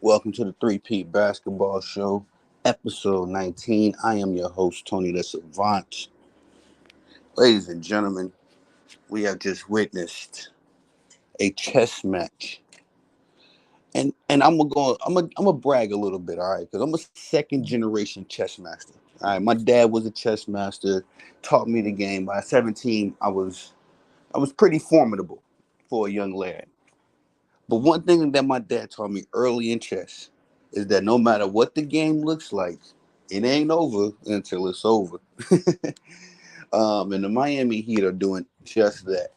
Welcome to the Peat Basketball Show, episode 19. I am your host, Tony the Savant. Ladies and gentlemen, we have just witnessed a chess match. And I'm gonna brag a little bit, all right, because I'm a second generation chess master. All right, my dad was a chess master, taught me the game. By 17, I was pretty formidable for a young lad. But one thing that my dad taught me early in chess is that no matter what the game looks like, it ain't over until it's over. And the Miami Heat are doing just that.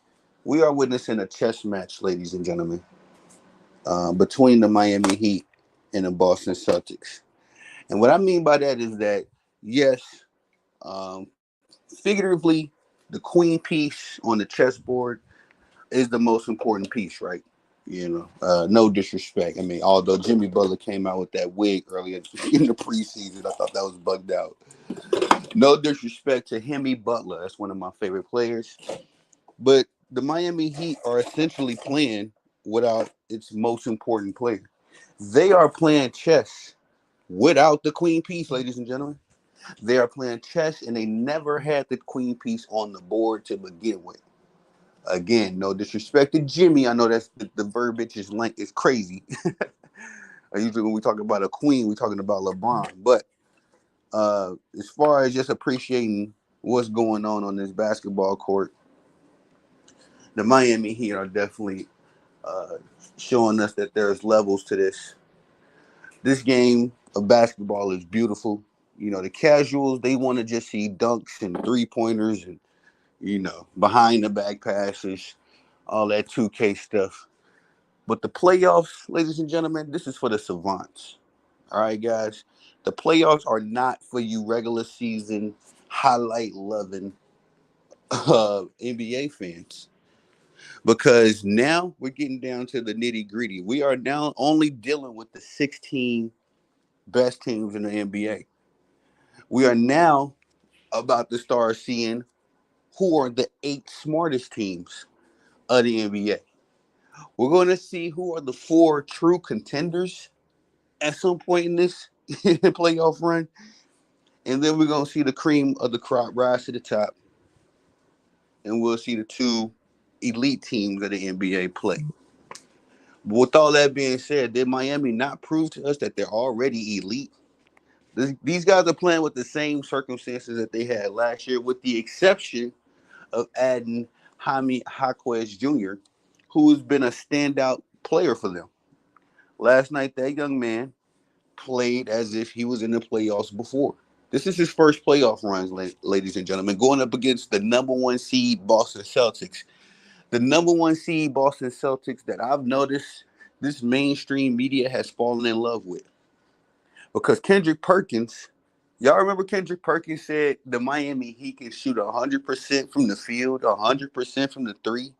We are witnessing a chess match, ladies and gentlemen, between the Miami Heat and the Boston Celtics. And what I mean by that is that, yes, um, figuratively, the queen piece on the chessboard is the most important piece, right? No disrespect. I mean, although Jimmy Butler came out with that wig earlier in the preseason, I thought that was bugged out. No disrespect to Hemi Butler. That's one of my favorite players. But the Miami Heat are essentially playing without its most important player. They are playing chess without the queen piece, ladies and gentlemen. They are playing chess, and they never had the queen piece on the board to begin with. Again, no disrespect to Jimmy. I know that's the verbiage is crazy. Usually when we talk about a queen, we're talking about LeBron. But as far as just appreciating what's going on this basketball court, the Miami Heat are definitely uh, showing us that there's levels to this. This game of basketball is beautiful. The casuals, they want to just see dunks and three pointers and, behind the back passes, all that 2K stuff. But the playoffs, ladies and gentlemen, this is for the savants. All right, guys. The playoffs are not for you regular season highlight loving NBA fans because now we're getting down to the nitty gritty. We are now only dealing with the 16 best teams in the NBA. We are now about to start seeing who are the eight smartest teams of the NBA. We're going to see who are the four true contenders at some point in this playoff run. And then we're going to see the cream of the crop rise to the top. And we'll see the two elite teams of the NBA play. But with all that being said, did Miami not prove to us that they're already elite? These guys are playing with the same circumstances that they had last year, with the exception of adding Jaime Jaquez Jr., who has been a standout player for them. Last night, that young man played as if he was in the playoffs before. This is his first playoff runs, ladies and gentlemen, going up against the number one seed Boston Celtics. The number one seed Boston Celtics that I've noticed this mainstream media has fallen in love with. Because Kendrick Perkins, y'all remember Kendrick Perkins said the Miami Heat can shoot 100% from the field, 100% from the three,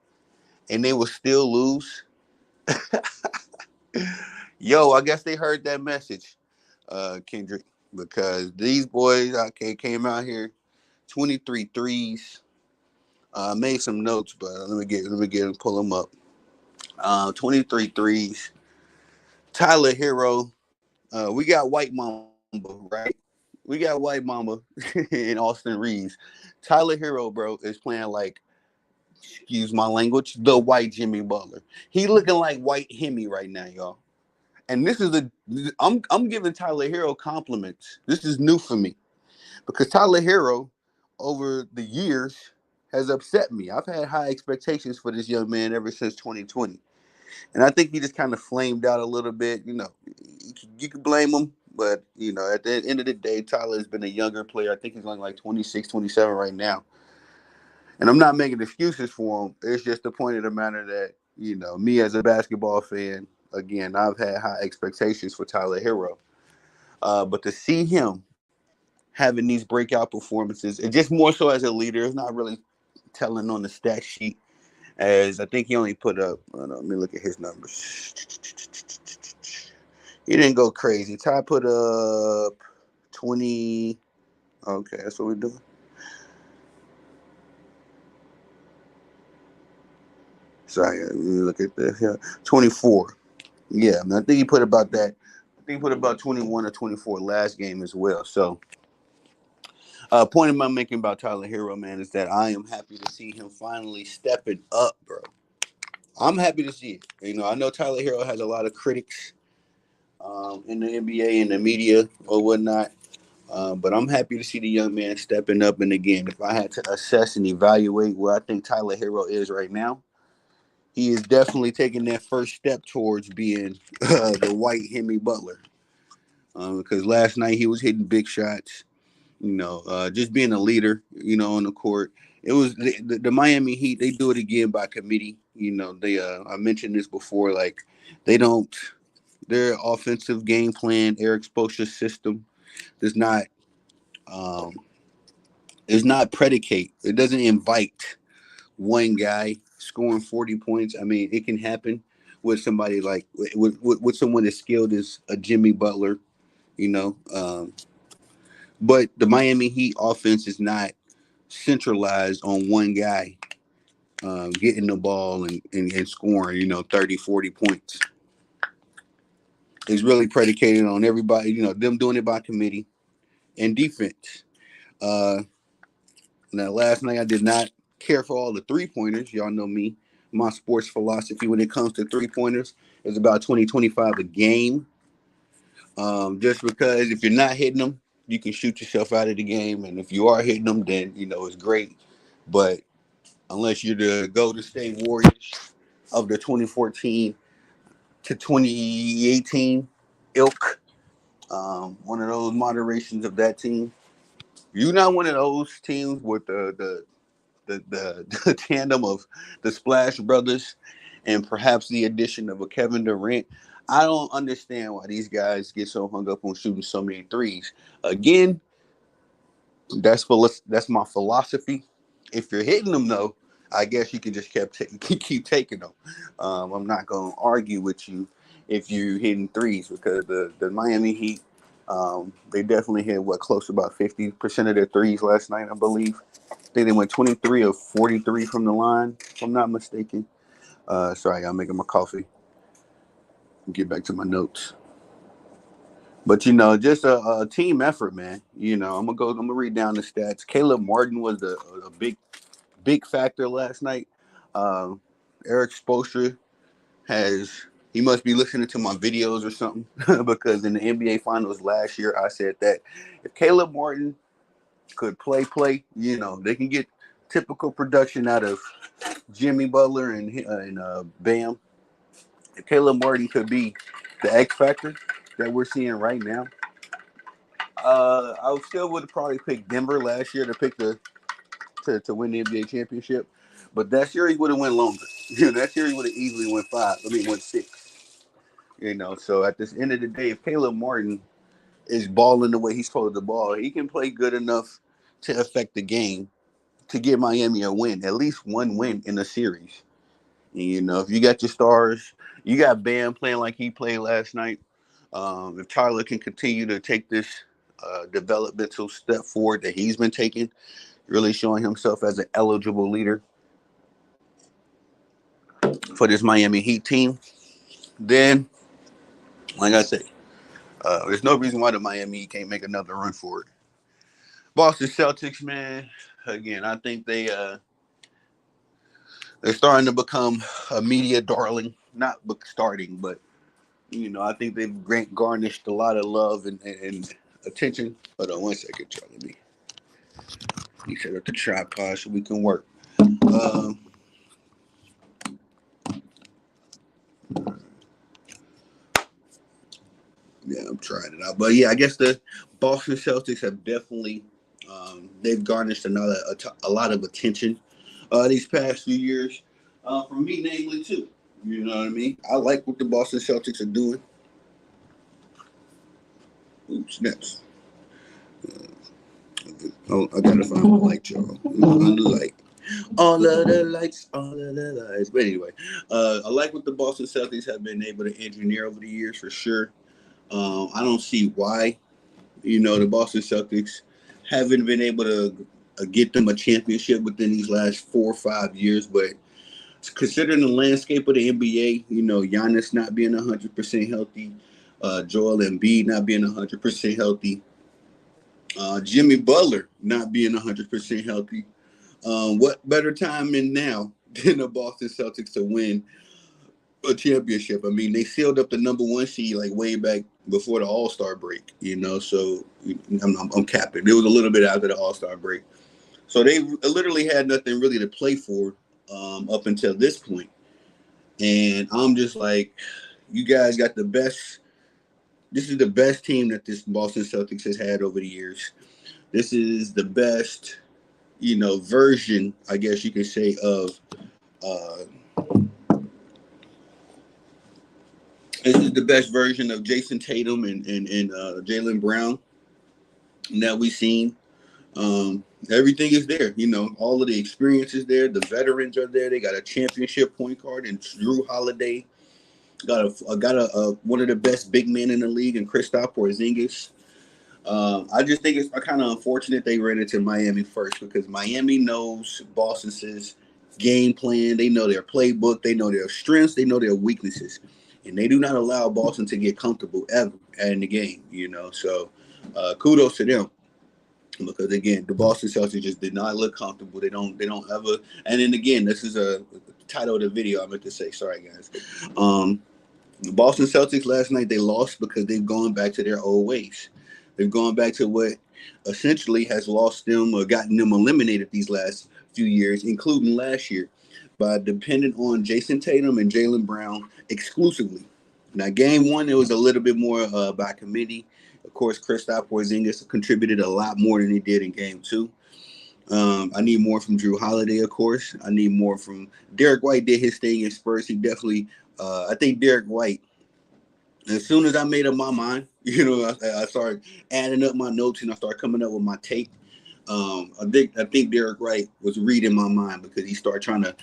and they will still lose? Yo, I guess they heard that message, Kendrick, because these boys came out here 23 threes. Made some notes, but let me get and pull them up. 23 threes. Tyler Hero. We got White Mamba, right? We got White Mamba in Austin Reeves. Tyler Hero, bro, is playing like, excuse my language, the white Jimmy Butler. He looking like white Hemi right now, y'all. And this is I'm giving Tyler Hero compliments. This is new for me because Tyler Hero over the years has upset me. I've had high expectations for this young man ever since 2020. And I think he just kind of flamed out a little bit. You can blame him, but, at the end of the day, Tyler has been a younger player. I think he's only like 26, 27 right now. And I'm not making excuses for him. It's just the point of the matter that, me as a basketball fan, again, I've had high expectations for Tyler Hero. But to see him having these breakout performances, and just more so as a leader, it's not really telling on the stat sheet. As I think he only put up, let me look at his numbers. He didn't go crazy. Ty put up 20. Okay, that's what we're doing. Sorry, let me look at this. Yeah, 24. Yeah, I think he put about that. I think he put about 21 or 24 last game as well. So, point I'm making about Tyler Hero, man, is that I am happy to see him finally stepping up, bro. I'm happy to see it. I know Tyler Hero has a lot of critics in the NBA and the media or whatnot. But I'm happy to see the young man stepping up. And again, if I had to assess and evaluate where I think Tyler Hero is right now, he is definitely taking that first step towards being the white Hemi Butler. Because last night he was hitting big shots, just being a leader, on the court. It was the Miami Heat. They do it again by committee. They I mentioned this before. Like they don't. Their offensive game plan, Eric Spoelstra's system, does not. Um, is not predicate. It doesn't invite one guy scoring 40 points. I mean, it can happen with somebody like with someone as skilled as a Jimmy Butler, you know. But the Miami Heat offense is not centralized on one guy getting the ball and scoring, 30, 40 points. It's really predicated on everybody, them doing it by committee and defense. Uh, Now, last night I did not care for all the 3-pointers. Y'all know me. My sports philosophy when it comes to 3-pointers is about 20, 25 a game. Just because if you're not hitting them, you can shoot yourself out of the game. And if you are hitting them, then, it's great. But unless you're the Golden State Warriors of the 2014 to 2018 ilk, one of those moderations of that team, you're not one of those teams with the tandem of the Splash Brothers and perhaps the addition of a Kevin Durant. I don't understand why these guys get so hung up on shooting so many threes. Again, that's my philosophy. If you're hitting them though, I guess you can just keep taking them. I'm not going to argue with you if you're hitting threes because the Miami Heat, they definitely hit close to about 50% of their threes last night, I believe. I think they went 23 of 43 from the line, if I'm not mistaken. Sorry, I'm making my coffee. Get back to my notes. But just a team effort, man. I'm gonna read down the stats. Caleb Martin was a big factor last night. Eric Spoelstra he must be listening to my videos or something because in the NBA Finals last year I said that if Caleb Martin could play, they can get typical production out of Jimmy Butler and Bam. If Caleb Martin could be the X factor that we're seeing right now, I still would have probably picked Denver last year to win the NBA championship, but that series would have went longer. That series would have easily went 5. I mean, went 6. So at this end of the day, if Caleb Martin is balling the way he's supposed to ball, he can play good enough to affect the game to get Miami a win, at least one win in a series. And, if you got your stars, you got Bam playing like he played last night. If Tyler can continue to take this developmental step forward that he's been taking, really showing himself as an eligible leader for this Miami Heat team, then, like I say, there's no reason why the Miami Heat can't make another run for it. Boston Celtics, man, again, I think they're starting to become a media darling. Not starting, but I think they've garnished a lot of love and attention. Hold on one second, Charlie. Let me set up the tripod so we can work. Yeah, I'm trying it out. But yeah, I guess the Boston Celtics have definitely they've garnished a lot of attention these past few years from me, namely too. You know what I mean? I like what the Boston Celtics are doing. Oops, snaps. I gotta find my light, y'all. On the light. All of the lights, all of the lights. But anyway, I like what the Boston Celtics have been able to engineer over the years for sure. I don't see why, the Boston Celtics haven't been able to get them a championship within these last 4 or 5 years. But considering the landscape of the NBA, Giannis not being 100% healthy, Joel Embiid not being 100% healthy, Jimmy Butler not being 100% healthy. What better time than now than the Boston Celtics to win a championship? I mean, they sealed up the number one seed like way back before the All-Star break, you know. So I'm capping. It was a little bit after the All-Star break, so they literally had nothing really to play for up until this point. And I'm just like, you guys got the best. This is the best team that this Boston Celtics has had over the years. This is the best, version, I guess you could say, of. Uh, this is the best version of Jason Tatum and Jaylen Brown that we've seen. Everything is there, all of the experience is there. The veterans are there. They got a championship point guard and Drew Holiday. Got a one of the best big men in the league in Kristaps Porzingis. I just think it's kind of unfortunate they ran into Miami first because Miami knows Boston's game plan. They know their playbook. They know their strengths. They know their weaknesses. And they do not allow Boston to get comfortable ever in the game, So kudos to them. Because again, the Boston Celtics just did not look comfortable. They don't ever. And then again, this is a title of the video I meant to say. Sorry, guys. The Boston Celtics last night, they lost because they've gone back to their old ways. They've gone back to what essentially has lost them or gotten them eliminated these last few years, including last year, by depending on Jason Tatum and Jaylen Brown exclusively. Now, game one, it was a little bit more by committee. Of course, Kristaps Porzingis contributed a lot more than he did in game two. I need more from Drew Holiday, of course. I need more from Derek White. Did his thing in Spurs. He definitely, I think Derek White, as soon as I made up my mind, I started adding up my notes and I started coming up with my take. I think Derek White was reading my mind because he started trying to,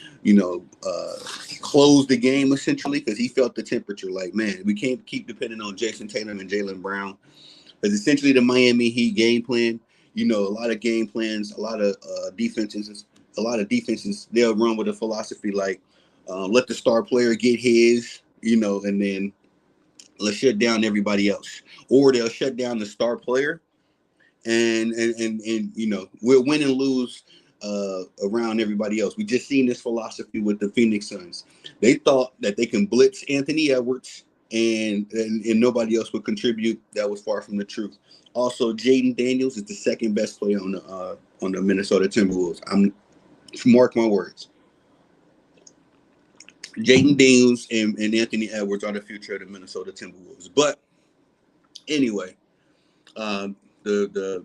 close the game essentially because he felt the temperature. Like, man, we can't keep depending on Jason Tatum and Jaylen Brown. Because essentially the Miami Heat game plan, a lot of game plans, a lot of defenses, they'll run with a philosophy like let the star player get his, and then let's shut down everybody else. Or they'll shut down the star player and we'll win and lose around everybody else. We just seen this philosophy with the Phoenix Suns. They thought that they can blitz Anthony Edwards and nobody else would contribute. That was far from the truth. Also, Jaden Daniels is the second best player on the Minnesota Timberwolves. Mark my words. Jaden Daniels and Anthony Edwards are the future of the Minnesota Timberwolves. But anyway, the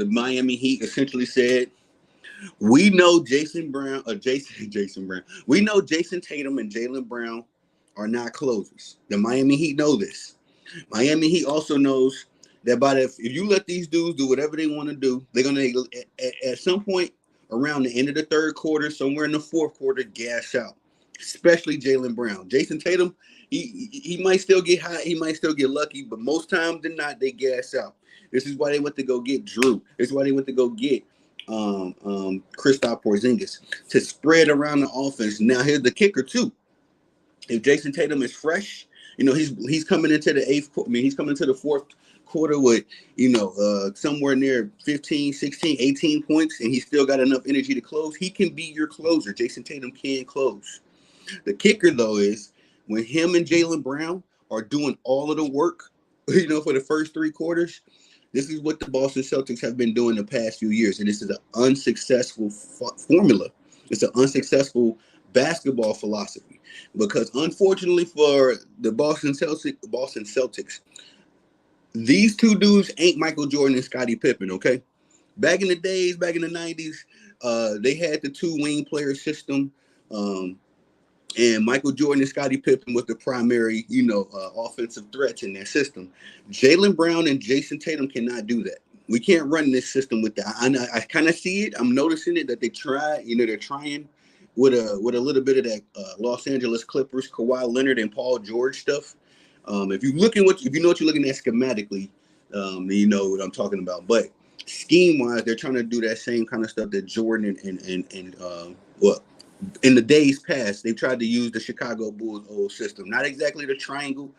Miami Heat essentially said, we know Jason Brown. We know Jason Tatum and Jaylen Brown are not closers. The Miami Heat know this. Miami Heat also knows that if you let these dudes do whatever they want to do, they're gonna at some point around the end of the third quarter, somewhere in the fourth quarter, gas out. Especially Jaylen Brown. Jason Tatum, he might still get hot, he might still get lucky, but most times than not, they gas out. This is why they went to go get Drew. This is why they went to go get Kristaps Porzingis to spread around the offense. Now here's the kicker too. If Jason Tatum is fresh, he's coming into the he's coming into the fourth quarter with, somewhere near 15, 16, 18 points, and he's still got enough energy to close. He can be your closer. Jason Tatum can close. The kicker, though, is when him and Jaylen Brown are doing all of the work, for the first three quarters, this is what the Boston Celtics have been doing the past few years, and this is an unsuccessful formula. It's an unsuccessful basketball philosophy because, unfortunately for the Boston Celtics, these two dudes ain't Michael Jordan and Scottie Pippen, okay? Back in the days, back in the 90s, they had the two-wing player system, and Michael Jordan and Scottie Pippen was the primary, offensive threats in their system. Jaylen Brown and Jason Tatum cannot do that. We can't run this system with that. I kind of see it. I'm noticing it that they try. They're trying with a little bit of that Los Angeles Clippers, Kawhi Leonard and Paul George stuff. If you know what you're looking at schematically, then you know what I'm talking about. But scheme wise, they're trying to do that same kind of stuff that Jordan and In the days past, they've tried to use the Chicago Bulls old system. Not exactly the triangle,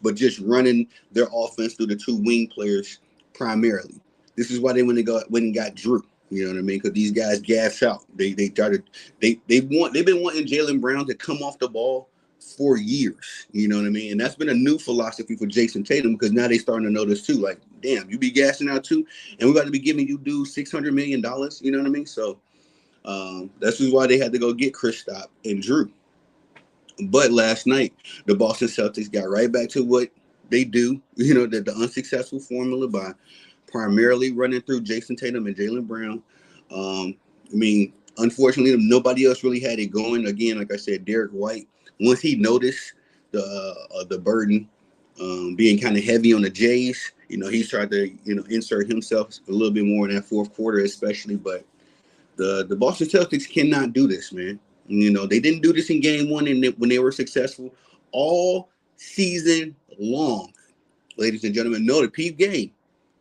but just running their offense through the two wing players primarily. This is why they went and got Drew. You know what I mean? Because these guys gas out. They've been wanting Jaylen Brown to come off the ball for years. You know what I mean? And that's been a new philosophy for Jason Tatum because now they starting to notice too. Like, damn, you be gassing out too, and we're about to be giving you dudes $600 million. You know what I mean? So that's just why they had to go get Kristaps and Drew. But last night, the Boston Celtics got right back to what they do, the unsuccessful formula by primarily running through Jason Tatum and Jaylen Brown. I mean, unfortunately, nobody else really had it going. Again, like I said, Derek White, once he noticed the burden being kind of heavy on the Jays, he's tried to, insert himself a little bit more in that fourth quarter, especially. But the Boston Celtics cannot do this, man. They didn't do this in game one when they were successful all season long. Ladies and gentlemen, know the Peat game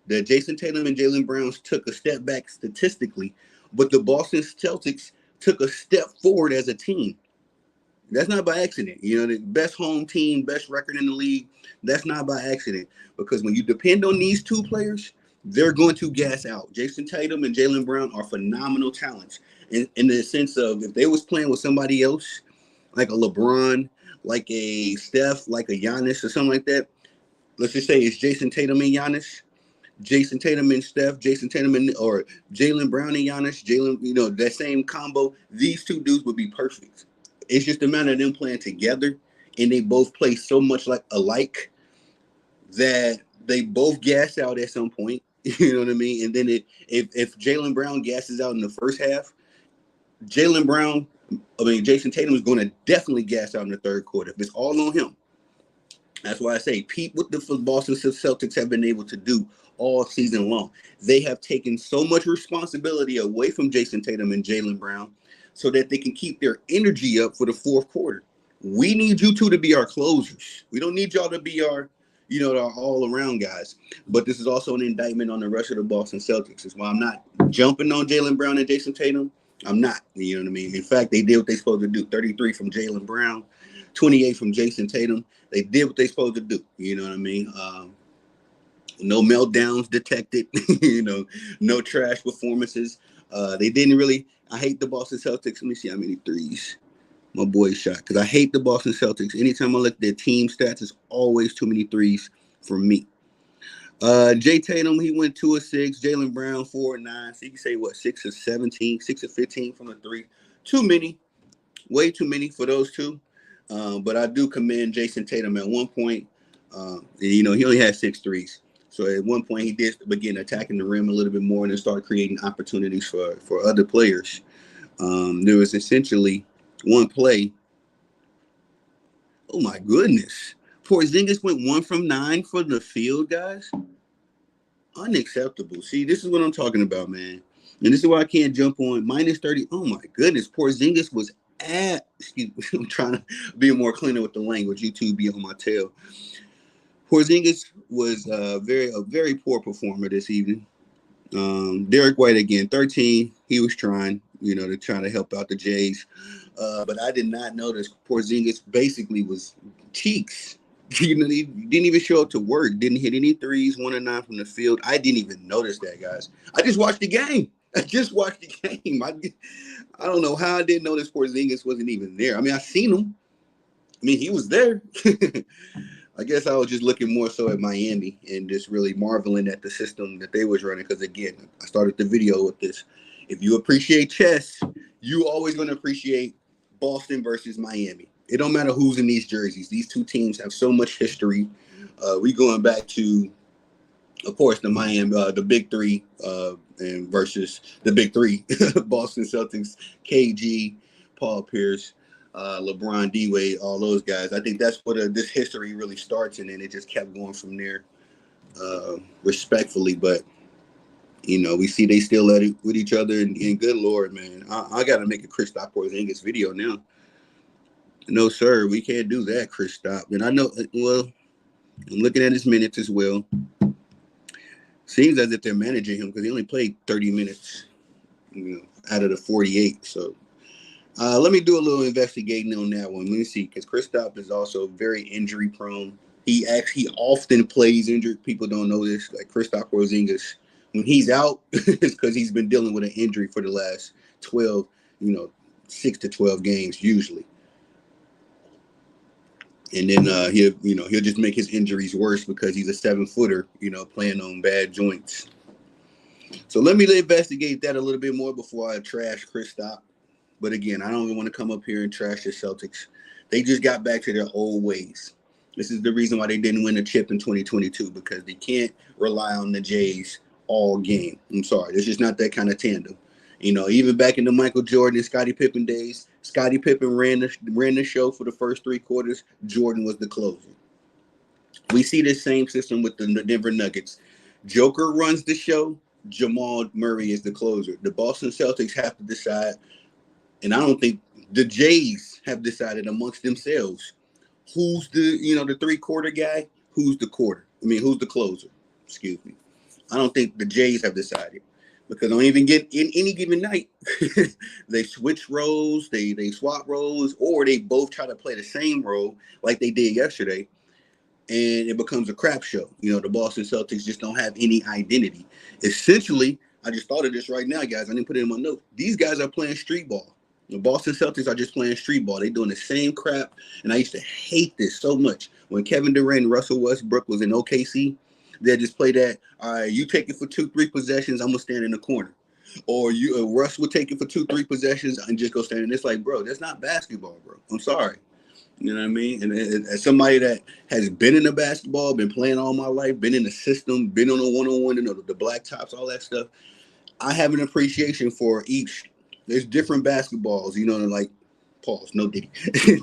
that Jason Tatum and Jaylen Brown took a step back statistically, but the Boston Celtics took a step forward as a team. That's not by accident. The best home team, best record in the league, that's not by accident. Because when you depend on these two players, they're going to gas out. Jason Tatum and Jaylen Brown are phenomenal talents. In the sense of if they was playing with somebody else, like a LeBron, like a Steph, like a Giannis or something like that, let's just say it's Jason Tatum and Giannis, Jason Tatum and Steph, Jason Tatum or Jaylen Brown and Giannis, that same combo, these two dudes would be perfect. It's just a matter of them playing together, and they both play so much like alike that they both gas out at some point. You know what I mean? And then if Jaylen Brown gasses out in the first half, Jason Tatum is going to definitely gas out in the third quarter. If it's all on him. That's why I say Peat, what the Boston Celtics have been able to do all season long. They have taken so much responsibility away from Jason Tatum and Jaylen Brown so that they can keep their energy up for the fourth quarter. We need you two to be our closers. We don't need y'all to be our all-around guys. But this is also an indictment on the rest of the Boston Celtics. That's why I'm not jumping on Jaylen Brown and Jason Tatum. I'm not. You know what I mean? In fact, they did what they're supposed to do. 33 from Jaylen Brown, 28 from Jason Tatum. They did what they're supposed to do. You know what I mean? No meltdowns detected. No trash performances. They didn't really. I hate the Boston Celtics. Let me see how many threes my boy shot. Because I hate the Boston Celtics. Anytime I look at their team stats, it's always too many threes for me. Jay Tatum, he went 2 of 6. Jaylen Brown, 4 of 9. So you can say, 6 of 17, 6 of 15 from the three. Too many. Way too many for those two. But I do commend Jason Tatum at one point. He only had 6 threes. So at one point, he did begin attacking the rim a little bit more and then start creating opportunities for other players. There was essentially one play. Oh, my goodness. Porzingis went 1 from 9 from the field, guys. Unacceptable. See, this is what I'm talking about, man. And this is why I can't jump on minus 30. Oh, my goodness. Porzingis was excuse me, I'm trying to be more cleaner with the language. YouTube be on my tail. Porzingis was a very poor performer this evening. Derek White again, 13. He was trying, to try to help out the Jays. But I did not notice Porzingis basically was cheeks. He didn't even show up to work. Didn't hit any threes. 1 of 9 from the field. I didn't even notice that, guys. I just watched the game. I don't know how I didn't notice Porzingis wasn't even there. I mean, I seen him. I mean, he was there. I guess I was just looking more so at Miami and just really marveling at the system that they was running. Because again, I started the video with this. If you appreciate chess, you always going to appreciate Boston versus Miami. It don't matter who's in these jerseys. These two teams have so much history. We going back to, of course, the Miami, the Big Three, and versus the Big Three, Boston Celtics, KG, Paul Pierce, LeBron, D-Wade, all those guys. I think that's where this history really starts, and then it just kept going from there, respectfully. But we see they still at it with each other, and good Lord, man, I got to make a Kristaps Porzingis video now. No, sir, we can't do that, Kristaps. And I know, well, I'm looking at his minutes as well. Seems as if they're managing him because he only played 30 minutes, out of the 48. So Let me do a little investigating on that one. Let me see, because Kristaps is also very injury prone. He often plays injured. People don't know this. Like Kristaps Porzingis, when he's out, it's because he's been dealing with an injury for the last 12, 6 to 12 games usually. And then he'll just make his injuries worse because he's a 7-footer, playing on bad joints. So let me investigate that a little bit more before I trash Kristaps. But again, I don't even want to come up here and trash the Celtics. They just got back to their old ways. This is the reason why they didn't win a chip in 2022, because they can't rely on the Jays all game. I'm sorry. It's just not that kind of tandem. Even back in the Michael Jordan and Scottie Pippen days, Scottie Pippen ran the show for the first 3 quarters. Jordan was the closer. We see this same system with the Denver Nuggets. Joker runs the show. Jamal Murray is the closer. The Boston Celtics have to decide, and I don't think the Jays have decided amongst themselves who's the 3-quarter guy, who's the closer. Excuse me. I don't think the Jays have decided, because don't even get in any given night. They switch roles, they swap roles, or they both try to play the same role like they did yesterday, and it becomes a crap show. The Boston Celtics just don't have any identity. Essentially, I just thought of this right now, guys. I didn't put it in my notes. These guys are playing street ball. The Boston Celtics are just playing street ball. They're doing the same crap, and I used to hate this so much. When Kevin Durant and Russell Westbrook was in OKC, they just play that, all right, you take it for 2-3 possessions, I'm going to stand in the corner. Or Russ will take it for 2-3 possessions and just go stand in. It's like, bro, that's not basketball, bro. I'm sorry. You know what I mean? And as somebody that has been in the basketball, been playing all my life, been in the system, been on a one-on-one, the black tops, all that stuff, I have an appreciation for each. There's different basketballs, like, pause, no diddy.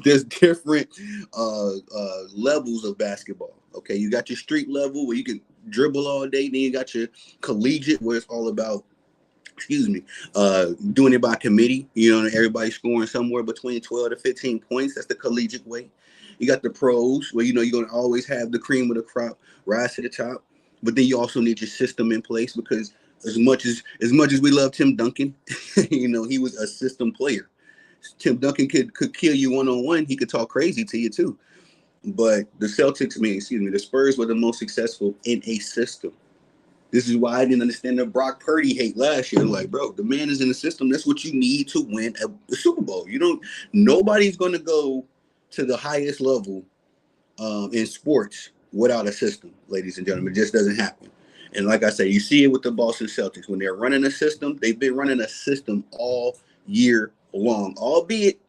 There's different levels of basketball. Okay, you got your street level where you can dribble all day. Then you got your collegiate where it's all about, doing it by committee. Everybody scoring somewhere between 12 to 15 points. That's the collegiate way. You got the pros where you're going to always have the cream of the crop rise to the top, but then you also need your system in place, because as much as we love Tim Duncan, he was a system player. Tim Duncan could kill you one-on-one. He could talk crazy to you too. But the the Spurs were the most successful in a system. This is why I didn't understand the Brock Purdy hate last year. Like, bro, the man is in the system. That's what you need to win a Super Bowl. Nobody's going to go to the highest level in sports without a system, ladies and gentlemen. It just doesn't happen. And like I say, you see it with the Boston Celtics. When they're running a system, they've been running a system all year long, albeit,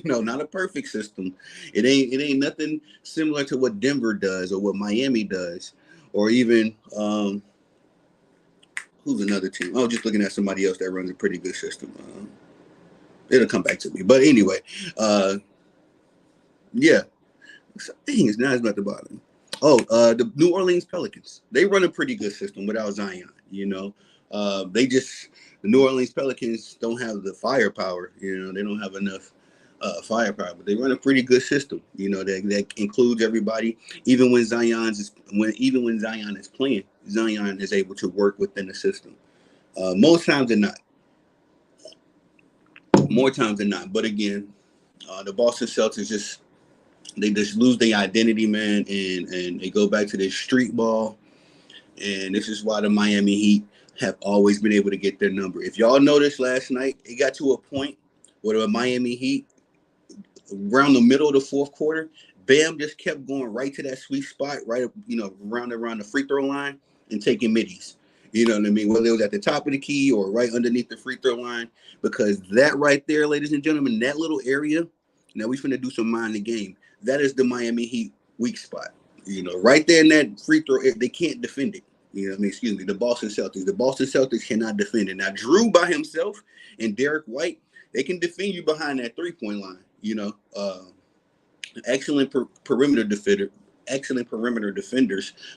not a perfect system. It ain't nothing similar to what Denver does or what Miami does, or even who's another team? Oh, just looking at somebody else that runs a pretty good system. It'll come back to me. But anyway, yeah. Dang, now it's about to bother me. Oh, the New Orleans Pelicans. They run a pretty good system without Zion. The New Orleans Pelicans don't have the firepower. They don't have enough firepower, but they run a pretty good system. That includes everybody. Even when Zion is playing, Zion is able to work within the system. More times than not. But again, the Boston Celtics just lose their identity, man, and they go back to their street ball. And this is why the Miami Heat have always been able to get their number. If y'all noticed last night, it got to a point where the Miami Heat, around the middle of the fourth quarter, Bam just kept going right to that sweet spot, right, around the free throw line and taking middies. You know what I mean? Whether it was at the top of the key or right underneath the free throw line, because that right there, ladies and gentlemen, that little area, now we finna do some mind the game. That is the Miami Heat weak spot. Right there in that free throw, they can't defend it. The Boston Celtics. The Boston Celtics cannot defend it. Now, Drew by himself and Derek White, they can defend you behind that 3-point line. Excellent perimeter defenders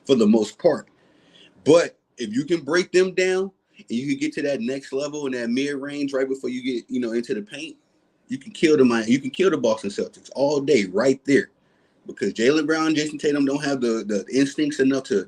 for the most part. But if you can break them down and you can get to that next level in that mid range right before you get into the paint, you can kill the Boston Celtics all day right there, because Jaylen Brown and Jason Tatum don't have the instincts enough to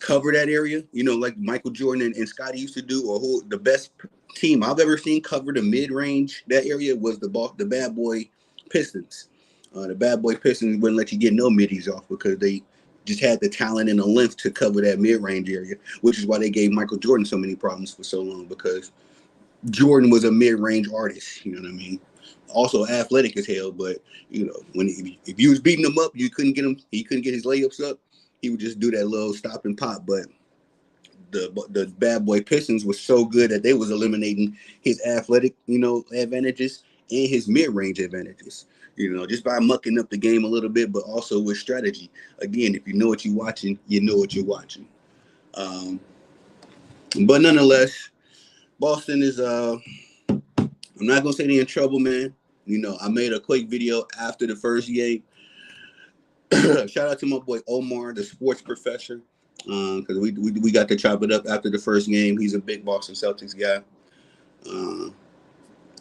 cover that area, like Michael Jordan and Scottie used to do, or who the best team I've ever seen cover the mid-range, that area was the bad boy Pistons. The bad boy Pistons wouldn't let you get no middies off because they just had the talent and the length to cover that mid-range area, which is why they gave Michael Jordan so many problems for so long, because Jordan was a mid-range artist, you know what I mean? Also athletic as hell, but when if you was beating him up, you couldn't get him. He couldn't get his layups up. He would just do that little stop and pop. But the bad boy Pistons was so good that they was eliminating his athletic, advantages and his mid-range advantages. Just by mucking up the game a little bit, but also with strategy. Again, if you know what you're watching, you know what you're watching. But nonetheless, Boston is I'm not gonna say they're in trouble, man. I made a quick video after the first game. Shout out to my boy Omar, the sports professor, because we got to chop it up after the first game. He's a big Boston Celtics guy.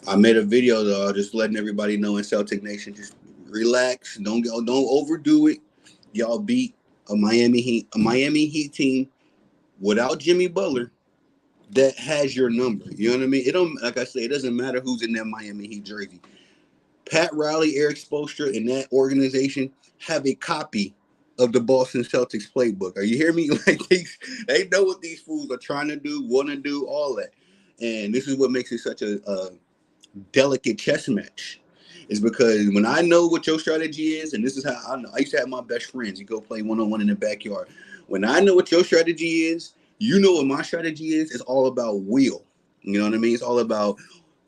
I made a video though, just letting everybody know in Celtic Nation, just relax, don't overdo it. Y'all beat a Miami Heat team without Jimmy Butler that has your number. You know what I mean? It don't, like I say, it doesn't matter who's in that Miami Heat jersey. Pat Riley, Eric Spoelstra, and that organization have a copy of the Boston Celtics playbook. Are you hearing me? Like they know what these fools are trying to do, want to do, all that. And this is what makes it such a delicate chess match. Is because when I know what your strategy is, and this is how I know. I used to have my best friends. You go play one-on-one in the backyard. When I know what your strategy is, you know what my strategy is. It's all about will. You know what I mean? It's all about,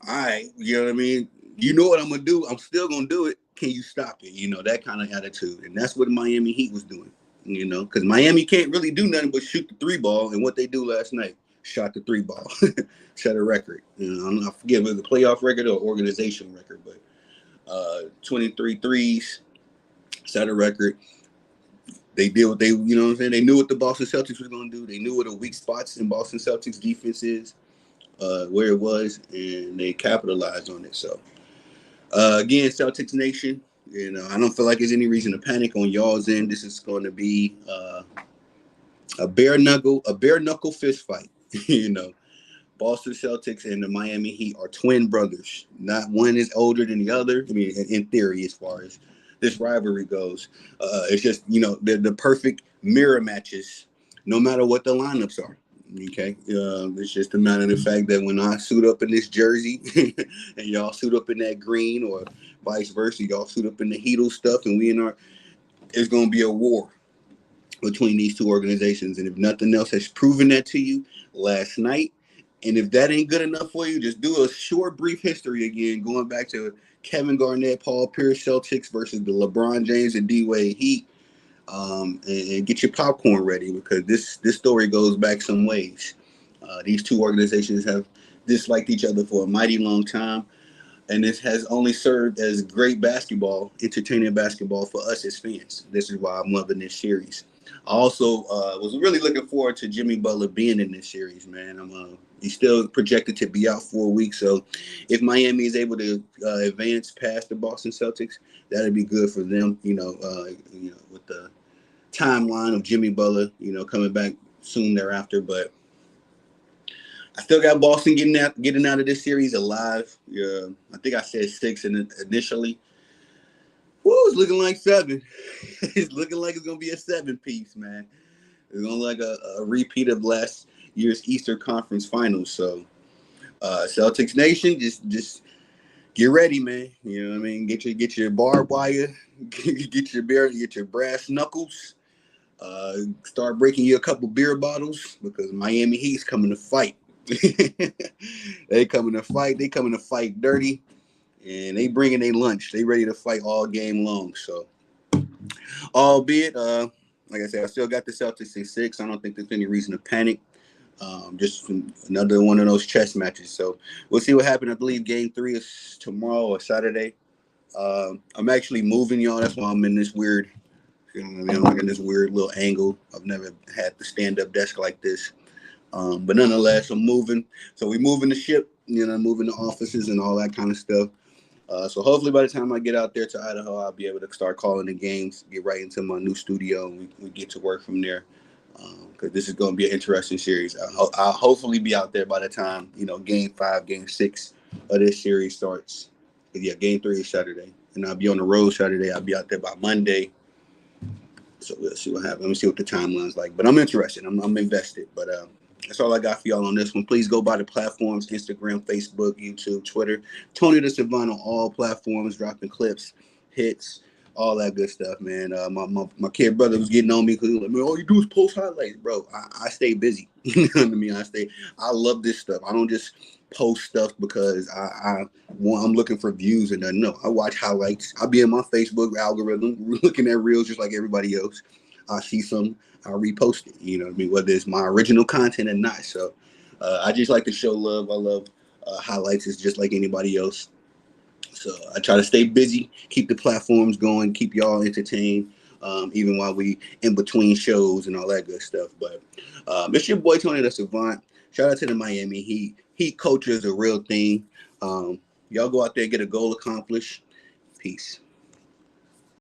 all right, you know what I mean? You know what I'm going to do. I'm still going to do it. Can you stop it? That kind of attitude. And that's what Miami Heat was doing, because Miami can't really do nothing but shoot the three ball. And what they do last night, shot the three ball, set a record. I forget whether the playoff record or organization record, but 23 threes, set a record. They did what they, you know what I'm saying? They knew what the Boston Celtics was going to do. They knew what the weak spots in Boston Celtics defense is, where it was, and they capitalized on it. So, again, Celtics Nation, I don't feel like there's any reason to panic on y'all's end. This is going to be a bare knuckle fist fight. Boston Celtics and the Miami Heat are twin brothers. Not one is older than the other. I mean, in theory, as far as this rivalry goes, it's just they're the perfect mirror matches, no matter what the lineups are. Okay, it's just a matter of the fact that when I suit up in this jersey and y'all suit up in that green, or vice versa, y'all suit up in the Heatle stuff, and it's going to be a war between these two organizations. And if nothing else has proven that to you last night, and if that ain't good enough for you, just do a short, brief history again, going back to Kevin Garnett, Paul Pierce Celtics versus the LeBron James and D-Wade Heat, and get your popcorn ready, because this story goes back some ways. These two organizations have disliked each other for a mighty long time, and this has only served as great basketball, entertaining basketball for us as fans. This is why I'm loving this series. I also was really looking forward to Jimmy Butler being in this series, man. He's still projected to be out 4 weeks, so if Miami is able to advance past the Boston Celtics, that'd be good for them. With the timeline of Jimmy Butler, coming back soon thereafter. But I still got Boston getting out of this series alive. Yeah, I think I said 6 initially. Woo, it's looking like 7. It's looking like it's gonna be a 7-piece, man. It's gonna look like a repeat of last year's Eastern Conference Finals. So, Celtics Nation, just get ready, man. You know what I mean? Get your barbed wire, get your brass knuckles. Start breaking you a couple beer bottles, because Miami Heat's coming to fight. They coming to fight. They coming to fight dirty, and they bringing their lunch. They ready to fight all game long. So, albeit, like I said, I still got the Celtics in 6. I don't think there's any reason to panic. Just another one of those chess matches. So we'll see what happens. I believe Game 3 is tomorrow or Saturday. I'm actually moving, y'all. That's why I'm in this weird, I'm like in this weird little angle. I've never had the stand-up desk like this. But nonetheless, I'm moving. So we're moving the ship, moving the offices and all that kind of stuff. So hopefully by the time I get out there to Idaho, I'll be able to start calling the games, get right into my new studio, and we get to work from there. because this is going to be an interesting series. I'll hopefully be out there by the time Game 5, Game 6 of this series starts. Yeah, Game 3 is Saturday, and I'll be on the road Saturday. I'll be out there by Monday. So we'll see what happens. Let me see what the timeline's like. But I'm interested. I'm invested. But that's all I got for y'all on this one. Please go by the platforms: Instagram, Facebook, YouTube, Twitter. Tony the Savant on all platforms, dropping clips, hits, all that good stuff, man. My kid brother was getting on me because he was like, man, all you do is post highlights, bro. I stay busy. You know what I mean? I love this stuff. I don't just post stuff because I'm looking for views and nothing. No, I watch highlights. I'll be in my Facebook algorithm looking at reels just like everybody else. I see some, I'll repost it. You know what I mean? Whether it's my original content or not. So I just like to show love. I love highlights. It's just like anybody else. So I try to stay busy, keep the platforms going, keep y'all entertained, even while we in between shows and all that good stuff. But it's your boy Tony the Savant. Shout out to the Miami Heat. Heat culture is a real thing. Y'all go out there, get a goal accomplished. Peace.